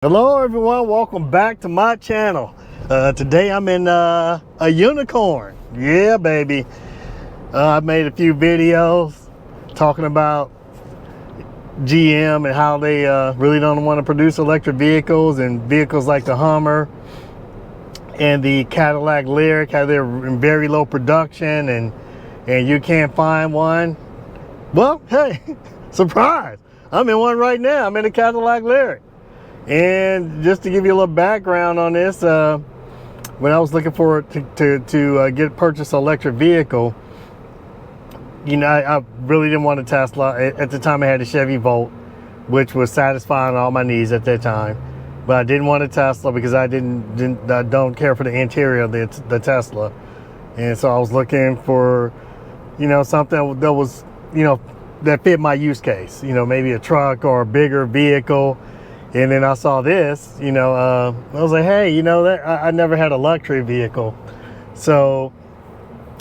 Hello everyone, welcome back to my channel. Today I'm in a unicorn. Yeah, baby. I've made a few videos talking about GM and how they really don't want to produce electric vehicles, and vehicles like the Hummer and the Cadillac Lyriq, how they're in very low production and you can't find one. Well, hey, surprise! I'm in one right now. I'm in a Cadillac Lyriq. And just to give you a little background on this, when I was looking for to purchase an electric vehicle, you know, I really didn't want a Tesla. At the time I had a Chevy Volt, which was satisfying all my needs at that time. But I didn't want a Tesla because I don't care for the interior of the Tesla. And so I was looking for, you know, something that was, you know, that fit my use case. You know, maybe a truck or a bigger vehicle. And then I saw this, you know, I was like, hey, you know, I never had a luxury vehicle. So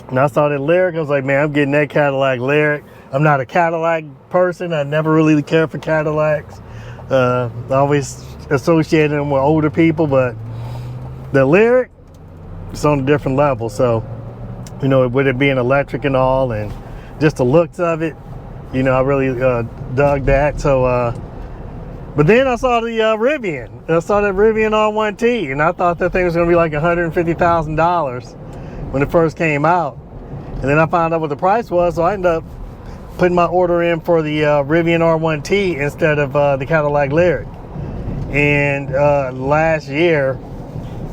when I saw that Lyriq, I was like, man, I'm getting that Cadillac Lyriq. I'm not a Cadillac person. I never really cared for Cadillacs. I always associated them with older people, but the Lyriq, it's on a different level. So, you know, with it being electric and all, and just the looks of it, you know, I really dug that. So, but then I saw the Rivian. I saw that Rivian R1T, and I thought that thing was going to be like $150,000 when it first came out. And then I found out what the price was, so I ended up putting my order in for the Rivian R1T instead of the Cadillac Lyriq. And last year,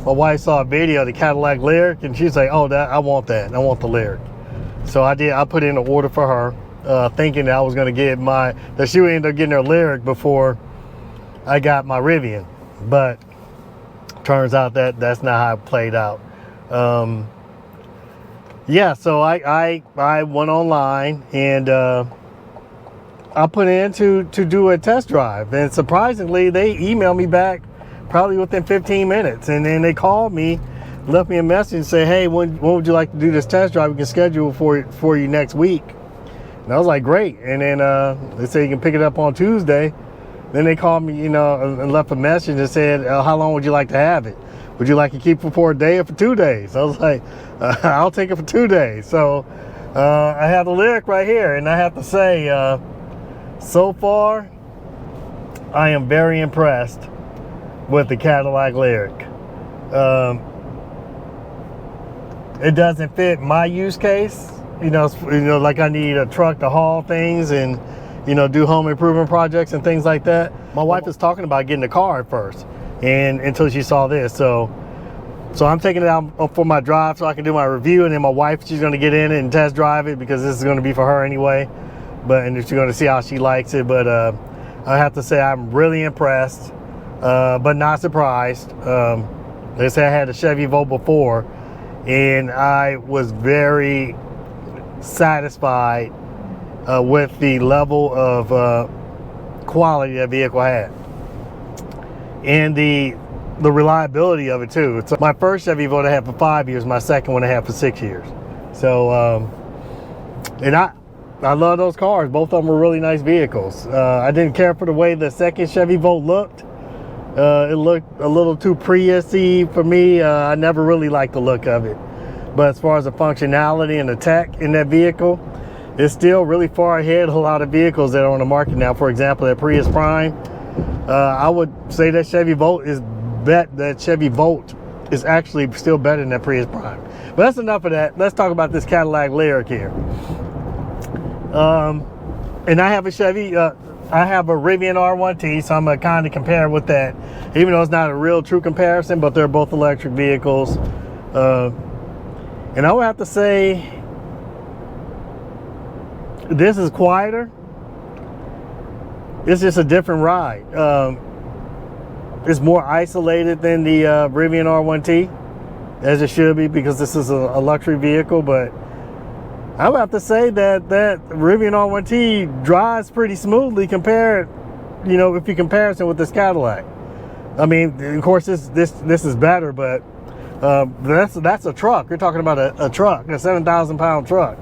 my wife saw a video of the Cadillac Lyriq, and she's like, "Oh, I want that. I want the Lyriq." So I did. I put in an order for her, thinking that I was going to get that she would end up getting her Lyriq before I got my Rivian, but turns out that that's not how it played out. Yeah, so I went online and I put in to do a test drive, and surprisingly they emailed me back probably within 15 minutes, and then they called me, left me a message and say, hey, when would you like to do this test drive? We can schedule for you next week. And I was like, great. And then they said you can pick it up on Tuesday. Then they called me, you know, and left a message and said, how long would you like to have it? Would you like to keep it for a day or for 2 days? I was like, I'll take it for 2 days. So I have the Lyriq right here, and I have to say, so far, I am very impressed with the Cadillac Lyriq. It doesn't fit my use case, you know, like I need a truck to haul things and, you know, do home improvement projects and things like that. My wife is talking about getting a car at first, and until she saw this. So I'm taking it out for my drive so I can do my review, and then my wife, she's gonna get in it and test drive it because this is gonna be for her anyway. And she's gonna see how she likes it. But I have to say I'm really impressed, but not surprised. They say I had a Chevy Volt before, and I was very satisfied with the level of quality that vehicle had, and the reliability of it too. So my first Chevy Volt I had for 5 years, my second one I had for 6 years. So and I love those cars. Both of them were really nice vehicles. I didn't care for the way the second Chevy Volt looked. It looked a little too Prius-y for me. I never really liked the look of it. But as far as the functionality and the tech in that vehicle, it's still really far ahead of a lot of vehicles that are on the market now. For example, that Prius Prime, I would say that Chevy Volt is actually still better than that Prius Prime. But that's enough of that. Let's talk about this Cadillac Lyriq here. And I have a Chevy, I have a Rivian R1T, so I'm gonna kind of compare with that, even though it's not a real true comparison, but they're both electric vehicles. And I would have to say, this is quieter. It's just a different ride. It's more isolated than the Rivian R1T, as it should be, because this is a luxury vehicle. But I would have to say that Rivian R1T drives pretty smoothly compared, you know, if you comparison with this Cadillac. I mean, of course, this is better, but that's a truck. You're talking about a truck, a 7,000-pound truck.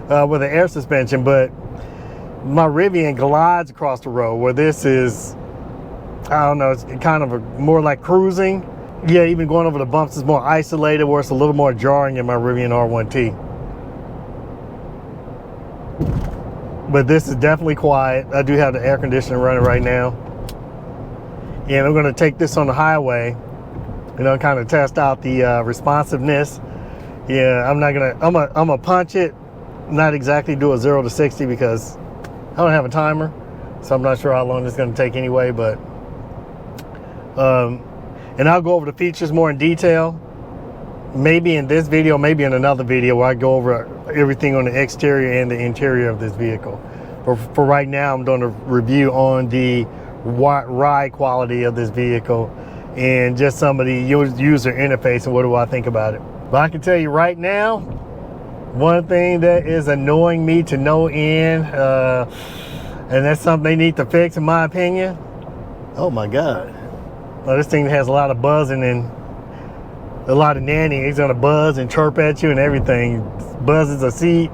With an air suspension. But my Rivian glides across the road, where this is, I don't know, it's kind of more like cruising. Yeah, even going over the bumps is more isolated, where it's a little more jarring in my Rivian R1T. But this is definitely quiet. I do have the air conditioning running right now. And I'm gonna take this on the highway, you know, kind of test out the responsiveness. Yeah, I'm gonna punch it, not exactly do a 0 to 60 because I don't have a timer, so I'm not sure how long it's gonna take anyway, but and I'll go over the features more in detail, maybe in this video, maybe in another video where I go over everything on the exterior and the interior of this vehicle. But for right now, I'm doing a review on the ride quality of this vehicle and just some of the user interface and what do I think about it. But I can tell you right now, one thing that is annoying me to no end, and that's something they need to fix in my opinion. Oh my God. Well, this thing has a lot of buzzing and a lot of nannying. It's gonna buzz and chirp at you and everything. Buzzes a seat,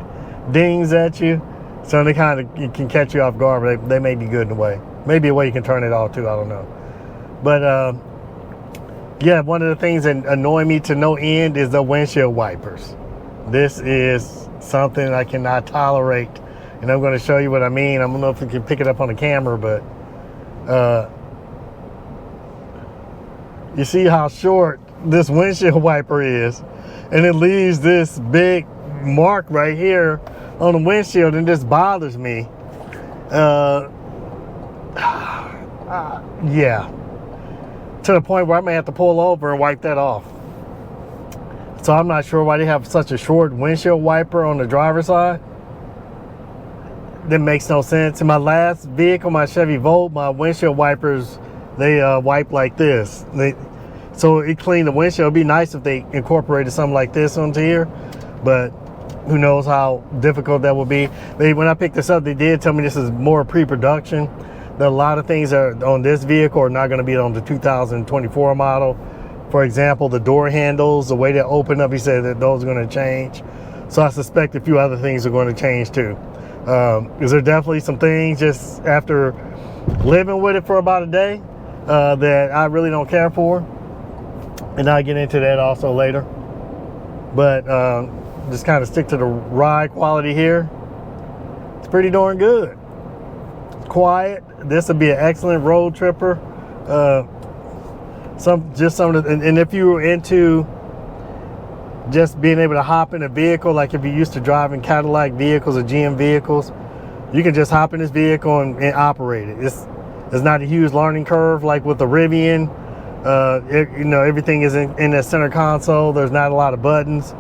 dings at you. So they kind of can catch you off guard, but they may be good in a way. Maybe a way you can turn it off too, I don't know. But yeah, one of the things that annoy me to no end is the windshield wipers. This is something I cannot tolerate. And I'm gonna show you what I mean. I don't know if you can pick it up on the camera, but you see how short this windshield wiper is, and it leaves this big mark right here on the windshield, and this bothers me. Yeah, to the point where I may have to pull over and wipe that off. So I'm not sure why they have such a short windshield wiper on the driver's side. That makes no sense. In my last vehicle, my Chevy Volt, my windshield wipers, they wipe like this. So it cleaned the windshield. It'd be nice if they incorporated something like this onto here, but who knows how difficult that would be. When I picked this up, they did tell me this is more pre-production. That a lot of things that are on this vehicle are not going to be on the 2024 model. For example, the door handles, the way they open up, he said that those are going to change. So I suspect a few other things are going to change too. Is there definitely some things just after living with it for about a day that I really don't care for, and I'll get into that also later. But just kind of stick to the ride quality here. It's pretty darn good. It's quiet. This would be an excellent road tripper. And if you were into just being able to hop in a vehicle, like if you're used to driving Cadillac vehicles or GM vehicles, you can just hop in this vehicle and operate it. It's not a huge learning curve like with the Rivian. You know, everything is in the center console. There's not a lot of buttons.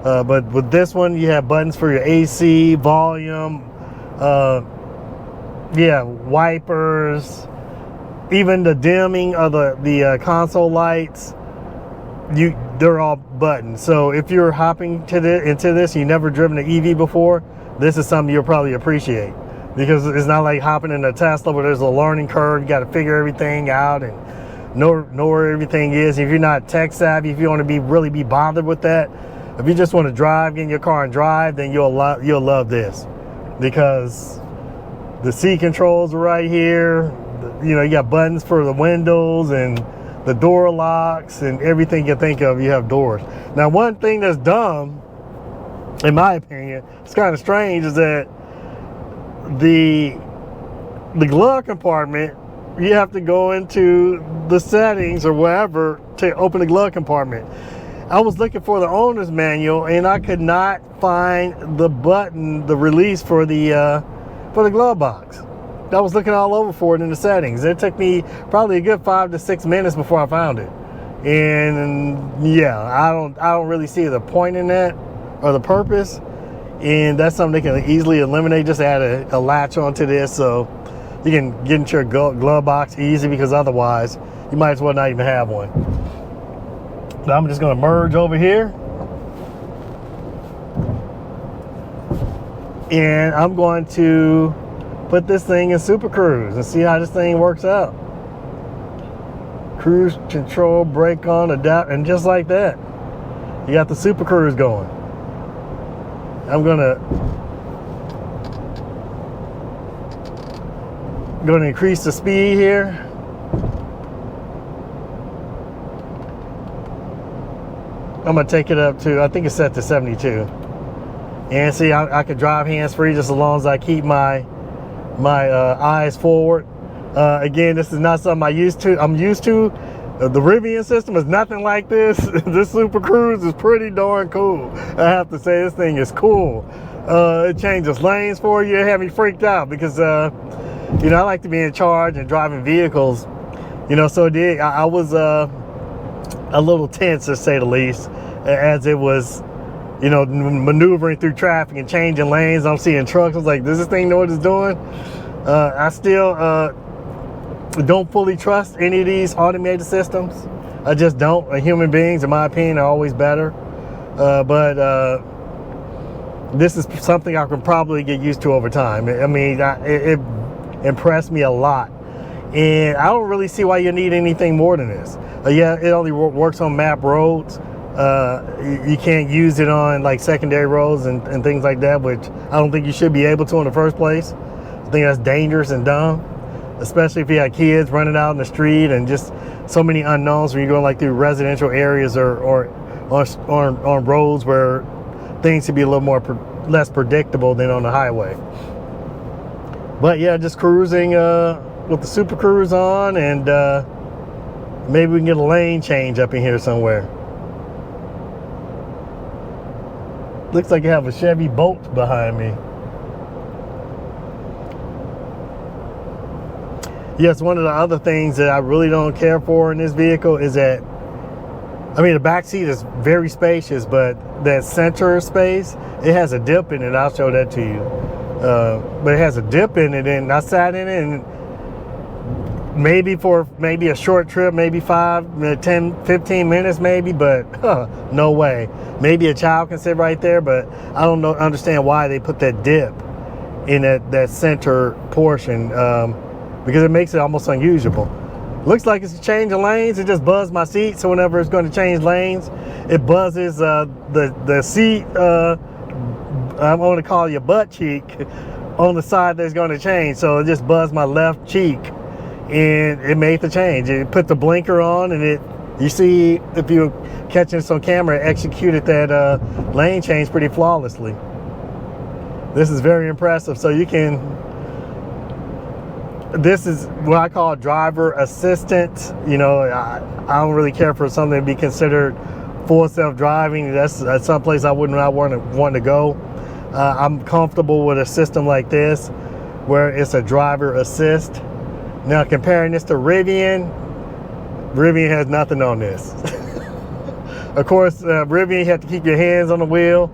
But with this one, you have buttons for your AC, volume, yeah, wipers, even the dimming of the console lights. They're all buttons. So if you're hopping into this, you've never driven an EV before, this is something you'll probably appreciate, because it's not like hopping in a Tesla where there's a learning curve. You got to figure everything out and know where everything is. If you're not tech savvy, if you want to really be bothered with that, if you just want to drive, get in your car and drive, then you'll love this, because the seat controls are right here. You know, you got buttons for the windows and the door locks and everything you think of. You have doors. Now, one thing that's dumb, in my opinion, it's kind of strange, is that the glove compartment, you have to go into the settings or wherever to open the glove compartment. I was looking for the owner's manual and I could not find the button, the release for the glove box. I was looking all over for it in the settings. It took me probably a good 5 to 6 minutes before I found it. And yeah, I don't really see the point in that or the purpose. And that's something they can easily eliminate. Just add a latch onto this so you can get into your glove box easy, because otherwise you might as well not even have one. So I'm just going to merge over here, and I'm going to put this thing in Super Cruise and see how this thing works out. Cruise control, brake on, adapt, and just like that, you got the Super Cruise going. I'm gonna increase the speed here. I'm gonna take it up to, I think it's set to 72. And see, I can drive hands-free just as long as I keep my eyes forward. Again, this is not something I'm used to. The Rivian system is nothing like this. This Super Cruise is pretty darn cool. I have to say, this thing is cool. It changes lanes for you. It had me freaked out because, you know, I like to be in charge and driving vehicles. You know, so I was a little tense, to say the least, as it was, you know, maneuvering through traffic and changing lanes. I'm seeing trucks. I was like, does this thing know what it's doing? I still don't fully trust any of these automated systems. I just don't. Human beings, in my opinion, are always better. But this is something I can probably get used to over time. I mean, it impressed me a lot. And I don't really see why you need anything more than this. Yeah, it only works on map roads. You can't use it on like secondary roads and things like that, which I don't think you should be able to in the first place. I think that's dangerous and dumb, especially if you have kids running out in the street and just so many unknowns when you're going like through residential areas or on roads where things should be a little more less predictable than on the highway. But yeah, just cruising with the Super Cruise on, and maybe we can get a lane change up in here somewhere. Looks like you have a Chevy Bolt behind me. Yes, one of the other things that I really don't care for in this vehicle is that, I mean, the back seat is very spacious, but that center space, it has a dip in it. I'll show that to you. But it has a dip in it, and I sat in it, and maybe for a short trip, maybe 5, 10, 15 minutes maybe, but no way. Maybe a child can sit right there, but I don't understand why they put that dip in that center portion, because it makes it almost unusable. Looks like it's changing lanes. It just buzzed my seat, so whenever it's going to change lanes, it buzzes the seat, I'm going to call you butt cheek, on the side that's going to change. So it just buzzed my left cheek, and it made the change. It put the blinker on, and you see, if you're catching this on camera, it executed that lane change pretty flawlessly. This is very impressive. So you can, this is what I call driver assistant. You know, I don't really care for something to be considered full self-driving. That's someplace I would not want to go. I'm comfortable with a system like this where it's a driver assist. Now, comparing this to Rivian has nothing on this. Of course, Rivian, you have to keep your hands on the wheel.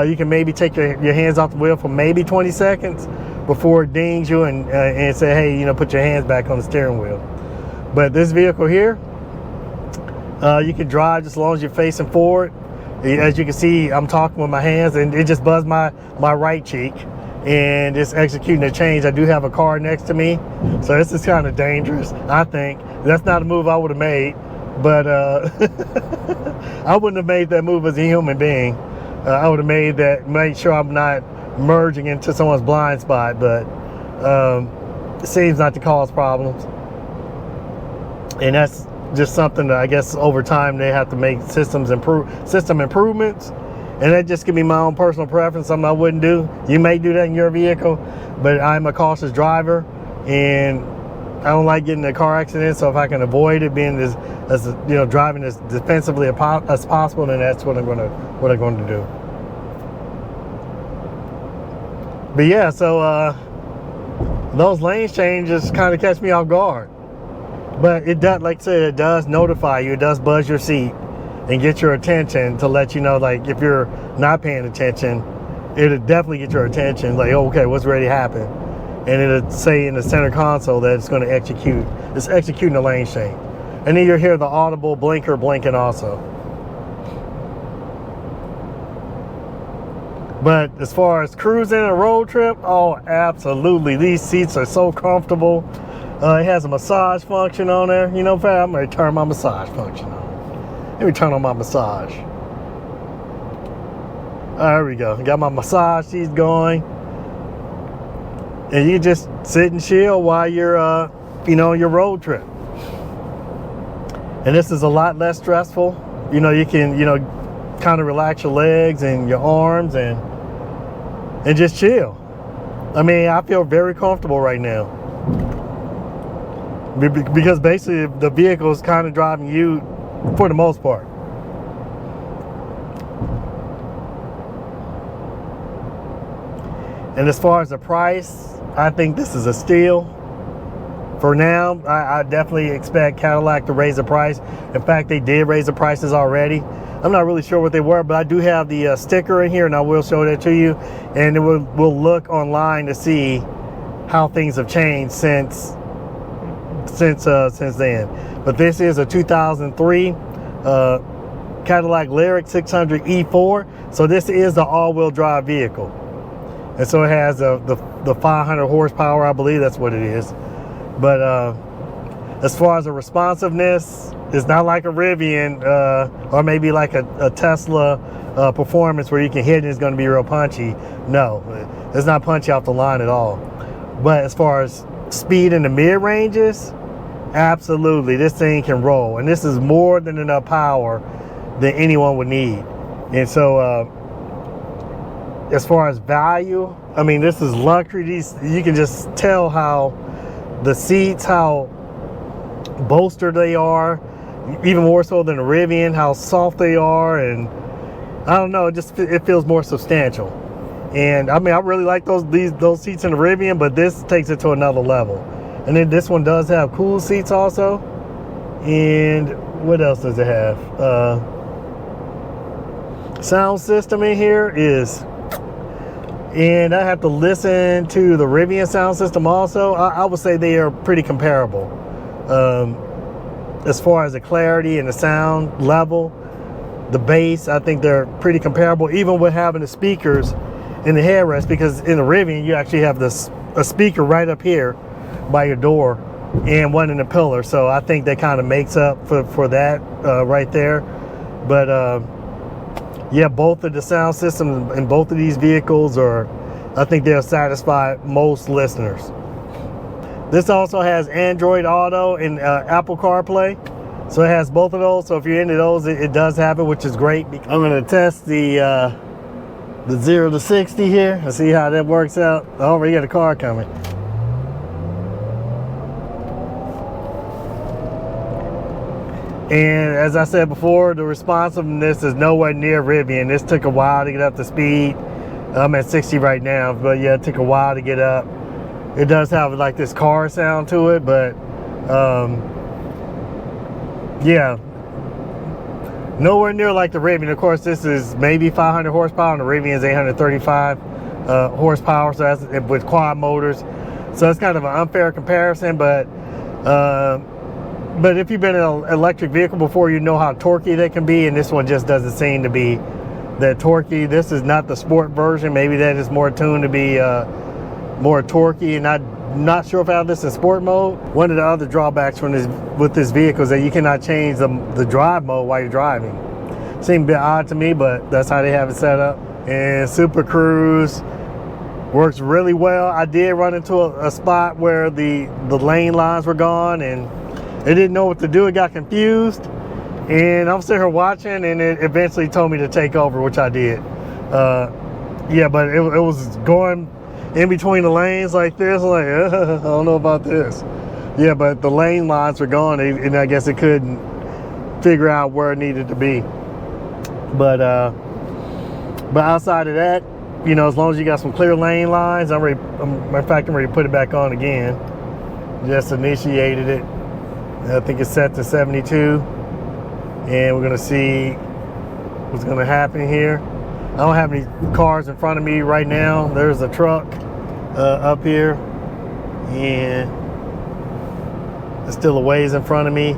You can maybe take your hands off the wheel for maybe 20 seconds before it dings you and say, hey, you know, put your hands back on the steering wheel. But this vehicle here, you can drive just as long as you're facing forward. As you can see, I'm talking with my hands, and it just buzzed my right cheek, and it's executing a change. I do have a car next to me, so this is kind of dangerous, I think. That's not a move I would have made, but I wouldn't have made that move as a human being. I would have made sure I'm not merging into someone's blind spot, but it seems not to cause problems. And that's just something that I guess over time they have to make system improvements, and that just give me my own personal preference. Something I wouldn't do. You may do that in your vehicle, but I'm a cautious driver, and I don't like getting in a car accident. So if I can avoid it, being as you know, driving as defensively as possible, then that's what I'm going to do. But yeah, so those lane changes kind of catch me off guard. But it does, like I said, it does notify you. It does buzz your seat and get your attention to let you know, like, if you're not paying attention, it'll definitely get your attention. Like, oh, okay, what's ready to happen? And it'll say in the center console that it's going to it's executing the lane change. And then you'll hear the audible blinker blinking also. But as far as cruising a road trip, oh, absolutely. These seats are so comfortable. It has a massage function on there. You know, I'm going to turn my massage function on. Let me turn on my massage. There we go. Got my massage seats going. And you just sit and chill while you're, you know, on your road trip. And this is a lot less stressful. you can, kind of relax your legs and your arms and just chill. I mean, I feel very comfortable right now because basically the vehicle is kind of driving you for the most part. And as far as the price, I think this is a steal. For now, I definitely expect Cadillac to raise the price. In fact, they did raise the prices already. I'm not really sure what they were, but I do have the sticker in here, and I will show that to you. And we'll look online to see how things have changed since then. But this is a 2003 Cadillac Lyriq 600 E4. So this is the all-wheel drive vehicle, and so it has the 500 horsepower. I believe that's what it is. But as far as the responsiveness, it's not like a Rivian or maybe like a Tesla performance where you can hit and it's going to be real punchy. No, it's not punchy off the line at all. But as far as speed in the mid ranges, absolutely, this thing can roll. And this is more than enough power that anyone would need. And so as far as value, I mean, this is luxury. You can just tell how the seats, how bolstered they are, even more so than a Rivian, how soft they are, and I don't know, it feels more substantial. And I mean, I really like those seats in the Rivian, but this takes it to another level. And then this one does have cool seats also. And what else does it have? Sound system in here is, and I have to listen to the Rivian sound system also. I would say they are pretty comparable. As far as the clarity and the sound level, the bass, I think they're pretty comparable, even with having the speakers in the headrest, because in the Rivian, you actually have a speaker right up here by your door and one in the pillar. So I think that kind of makes up for that right there. But yeah, both of the sound systems in both of these vehicles I think they'll satisfy most listeners. This also has Android Auto and Apple CarPlay. So it has both of those. So if you're into those, it does have it, which is great. I'm going to test the 0 to 60 here and see how that works out. Oh, we got a car coming. And as I said before, the responsiveness is nowhere near Rivian. This took a while to get up to speed. I'm at 60 right now, but yeah, it took a while to get up. It does have like this car sound to it, but yeah, nowhere near like the Rivian. Of course, this is maybe 500 horsepower, and the Rivian is 835 horsepower, so that's with quad motors. So it's kind of an unfair comparison, but if you've been in an electric vehicle before, you know how torquey they can be, and this one just doesn't seem to be that torquey. This is not the sport version. Maybe that is more tuned to be more torquey, and I'm not sure if I have this in sport mode. One of the other drawbacks with this vehicle is that you cannot change the drive mode while you're driving. Seems a bit odd to me, but that's how they have it set up. And Super Cruise works really well. I did run into a spot where the lane lines were gone and it didn't know what to do. It got confused, and I'm sitting here watching, and it eventually told me to take over, which I did. Yeah, but it was going in between the lanes like this. I'm like, I don't know about this. Yeah, but the lane lines were gone, and I guess it couldn't figure out where it needed to be. But outside of that, as long as you got some clear lane lines, I'm ready to put it back on again. Just initiated it. I think it's set to 72, and we're gonna see what's gonna happen here. I don't have any cars in front of me right now. There's a truck up here, and it's still a ways in front of me.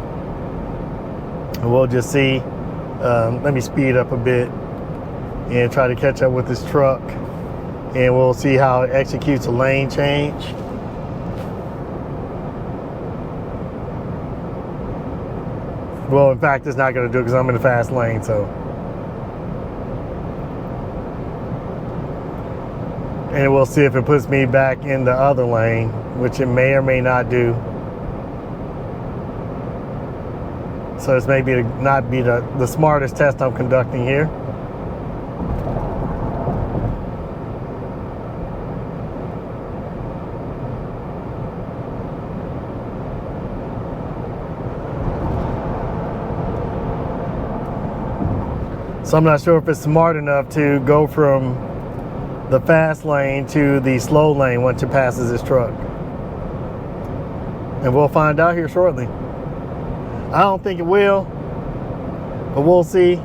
And we'll just see. Let me speed up a bit and try to catch up with this truck, and we'll see how it executes a lane change. Well, in fact, it's not going to do it because I'm in the fast lane, so. And we'll see if it puts me back in the other lane, which it may or may not do. So this may be not be the smartest test I'm conducting here. So I'm not sure if it's smart enough to go from the fast lane to the slow lane once it passes this truck. And we'll find out here shortly. I don't think it will, but we'll see.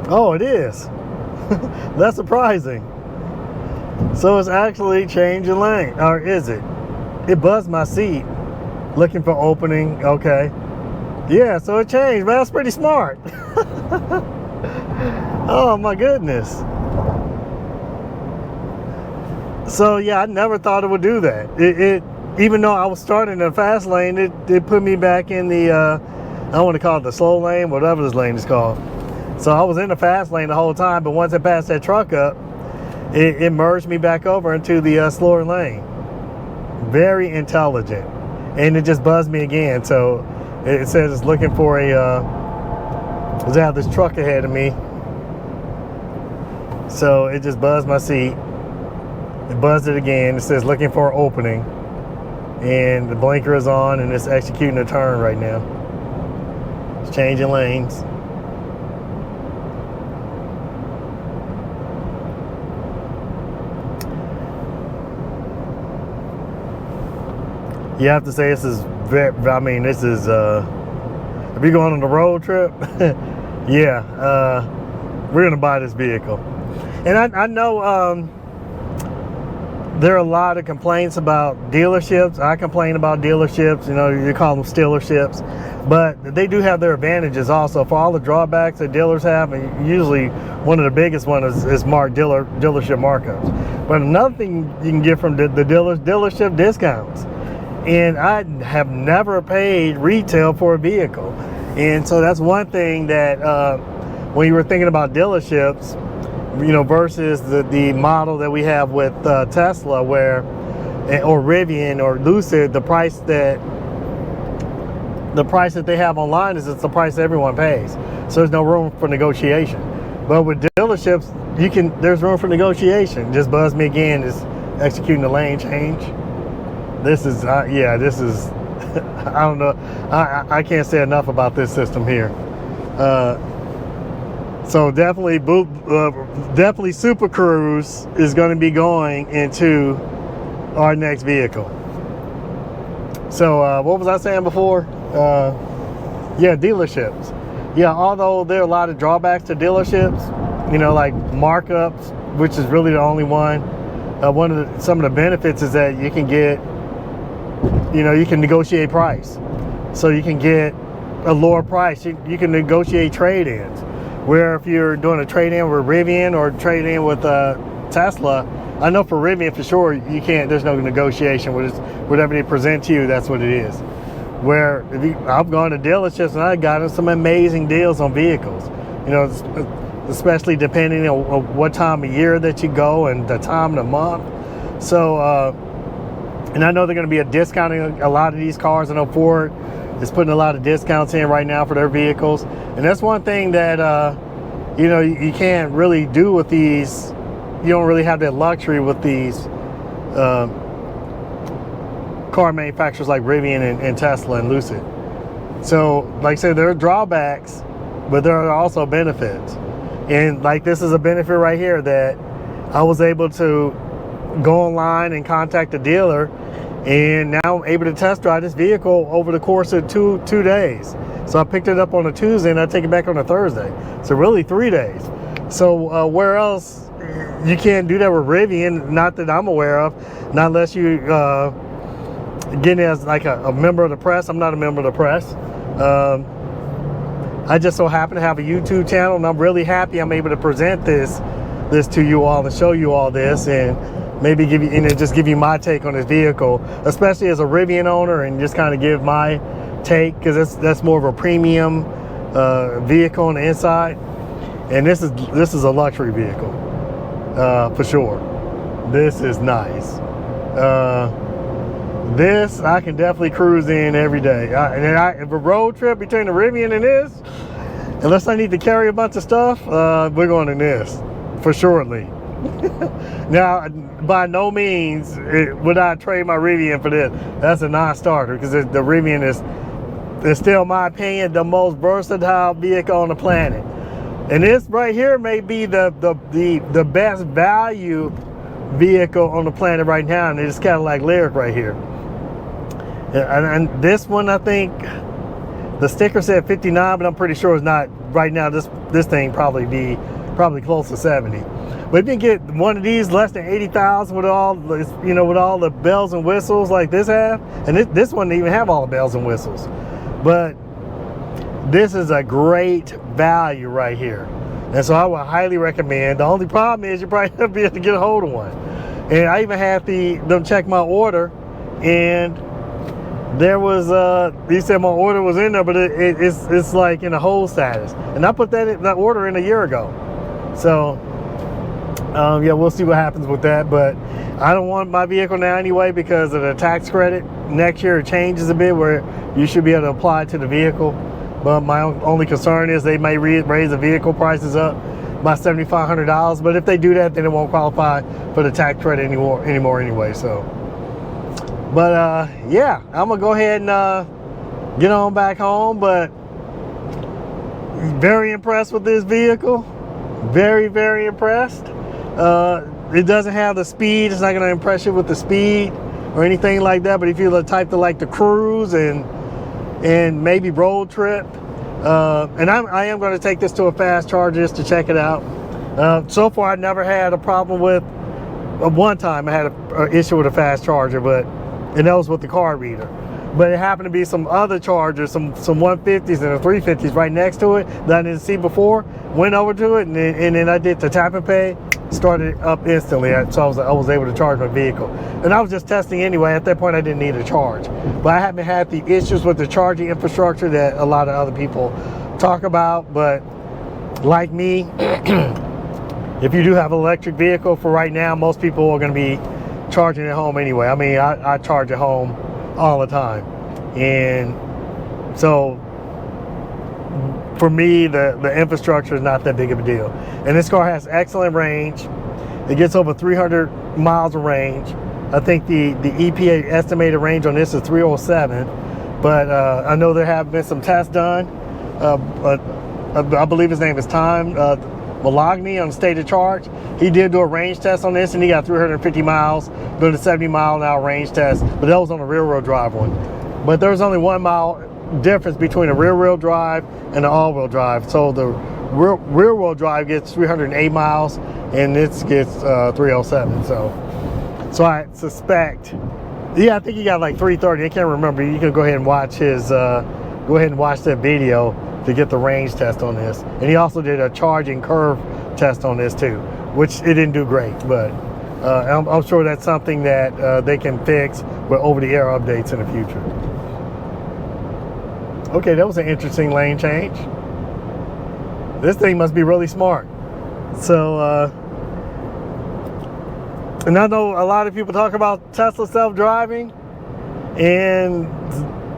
Oh, it is. That's surprising. So it's actually changing lane, or is it? It buzzed my seat, looking for opening. Okay. Yeah, so it changed, man. That's pretty smart. Oh my goodness. So yeah, I never thought it would do that. It even though I was starting in the fast lane, it put me back in the I don't want to call it the slow lane, whatever this lane is called. So I was in the fast lane the whole time, but once I passed that truck up, it merged me back over into the slower lane. Very intelligent. And it just buzzed me again. So it says it's looking for I have this truck ahead of me. So it just buzzed my seat. It buzzed it again. It says looking for an opening. And the blinker is on and it's executing a turn right now. It's changing lanes. You have to say this is very, I mean, this is, if you're going on a road trip, yeah, we're going to buy this vehicle. And I know there are a lot of complaints about dealerships. I complain about dealerships, you know, you call them stealerships, but they do have their advantages also. For all the drawbacks that dealers have, and usually one of the biggest ones is marked dealership markups. But another thing you can get from the dealership discounts. And I have never paid retail for a vehicle. And so that's one thing that when you were thinking about dealerships, you know, versus the model that we have with Tesla, where, or Rivian or Lucid, the price that they have online is it's the price everyone pays. So there's no room for negotiation. But with dealerships, there's room for negotiation. Just buzz me again is executing the lane change. This is, yeah, this is, I don't know, I can't say enough about this system here. So definitely, definitely Super Cruise is going to be going into our next vehicle. So what was I saying before? Yeah, dealerships. Yeah, although there are a lot of drawbacks to dealerships, you know, like markups, which is really the only one. Some of the benefits is that you can get, you know, you can negotiate price. So you can get a lower price. You can negotiate trade-ins. Where if you're doing a trade-in with Rivian or trade-in with Tesla, I know for Rivian for sure, you can't, there's no negotiation. Whatever they present to you, that's what it is. Where I've gone to dealerships and I've gotten some amazing deals on vehicles. You know, especially depending on what time of year that you go and the time of the month. So, and I know they're going to be discounting a lot of these cars. I know Ford is putting a lot of discounts in right now for their vehicles. And that's one thing that, you know, you can't really do with these. You don't really have that luxury with these car manufacturers like Rivian and Tesla and Lucid. So, like I said, there are drawbacks, but there are also benefits. And like this is a benefit right here that I was able to go online and contact a dealer, and now I'm able to test drive this vehicle over the course of two days. So I picked it up on a Tuesday and I take it back on a Thursday. So really 3 days. So where else you can't do that with Rivian, not that I'm aware of, not unless you get in as like a member of the press. I'm not a member of the press. I just so happen to have a YouTube channel, and I'm really happy I'm able to present this to you all and show you all this. And maybe give you, just give you my take on this vehicle, especially as a Rivian owner, and just kind of give my take, because that's more of a premium vehicle on the inside, and this is a luxury vehicle for sure. This is nice. This I can definitely cruise in every day. If a road trip between the Rivian and this, unless I need to carry a bunch of stuff, we're going in this for surely. Now, by no means would I trade my Rivian for this. That's a non-starter, because the Rivian is still, in my opinion, the most versatile vehicle on the planet. And this right here may be the best value vehicle on the planet right now, and it's Cadillac Lyriq right here. And this one, I think the sticker said 59, but I'm pretty sure it's not right now. This thing probably close to 70. But if you can get one of these less than 80,000 with all, with all the bells and whistles like this have, and this one didn't even have all the bells and whistles, but this is a great value right here. And so I would highly recommend. The only problem is you probably won't be able to get a hold of one. And I even had them check my order, and there was he said my order was in there, but it's like in a hold status, and I put that order in a year ago. So yeah, we'll see what happens with that, but I don't want my vehicle now anyway, because of the tax credit. Next year it changes a bit where you should be able to apply to the vehicle, but my only concern is they may raise the vehicle prices up by $7,500, but if they do that, then it won't qualify for the tax credit anymore anyway. So but yeah, I'm gonna go ahead and get on back home. But very impressed with this vehicle, very, very impressed. It doesn't have the speed. It's not going to impress you with the speed or anything like that, but if you're the type to like to cruise and maybe road trip, and I am going to take this to a fast charger just to check it out. So far I never had a problem with, one time I had an issue with a fast charger, and that was with the card reader. But it happened to be some other chargers, some 150s and 350s right next to it that I didn't see before. Went over to it, and then I did the tap and pay, started up instantly. So I was able to charge my vehicle. And I was just testing anyway. At that point, I didn't need a charge. But I haven't had the issues with the charging infrastructure that a lot of other people talk about. But like me, if you do have an electric vehicle, for right now, most people are going to be charging at home anyway. I mean, I charge at home all the time, and so for me the infrastructure is not that big of a deal. And this car has excellent range. It gets over 300 miles of range. I think the EPA estimated range on this is 307, but I know there have been some tests done. I believe his name is Malagny on State of Charge. He did do a range test on this, and he got 350 miles doing a 70-mile-an-hour range test, but that was on a rear-wheel drive one. But there was only 1 mile difference between a rear-wheel drive and an all-wheel drive. So the rear-wheel drive gets 308 miles, and this gets 307. So I suspect, yeah, I think he got like 330. I can't remember. You can go ahead and watch that video to get the range test on this. And he also did a charging curve test on this too, which it didn't do great, but I'm sure that's something that they can fix with over-the-air updates in the future. Okay, that was an interesting lane change. This thing must be really smart. So, and I know a lot of people talk about Tesla self-driving and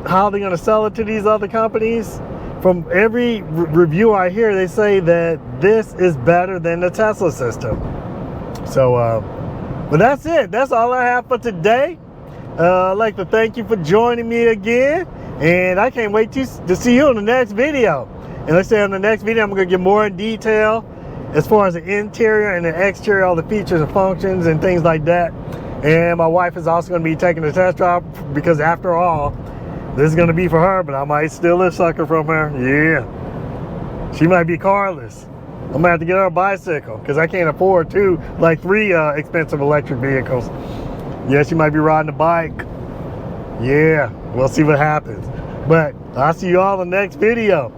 how they're going to sell it to these other companies. From every review I hear, they say that this is better than the Tesla system. So, but that's it. That's all I have for today. I'd like to thank you for joining me again. And I can't wait to see you in the next video. And let's say on the next video, I'm going to get more in detail as far as the interior and the exterior, all the features and functions and things like that. And my wife is also going to be taking the test drive, because after all, this is going to be for her, but I might steal this sucker from her. Yeah. She might be carless. I'm going to have to get her a bicycle, because I can't afford three expensive electric vehicles. Yeah, she might be riding a bike. Yeah, we'll see what happens. But I'll see you all in the next video.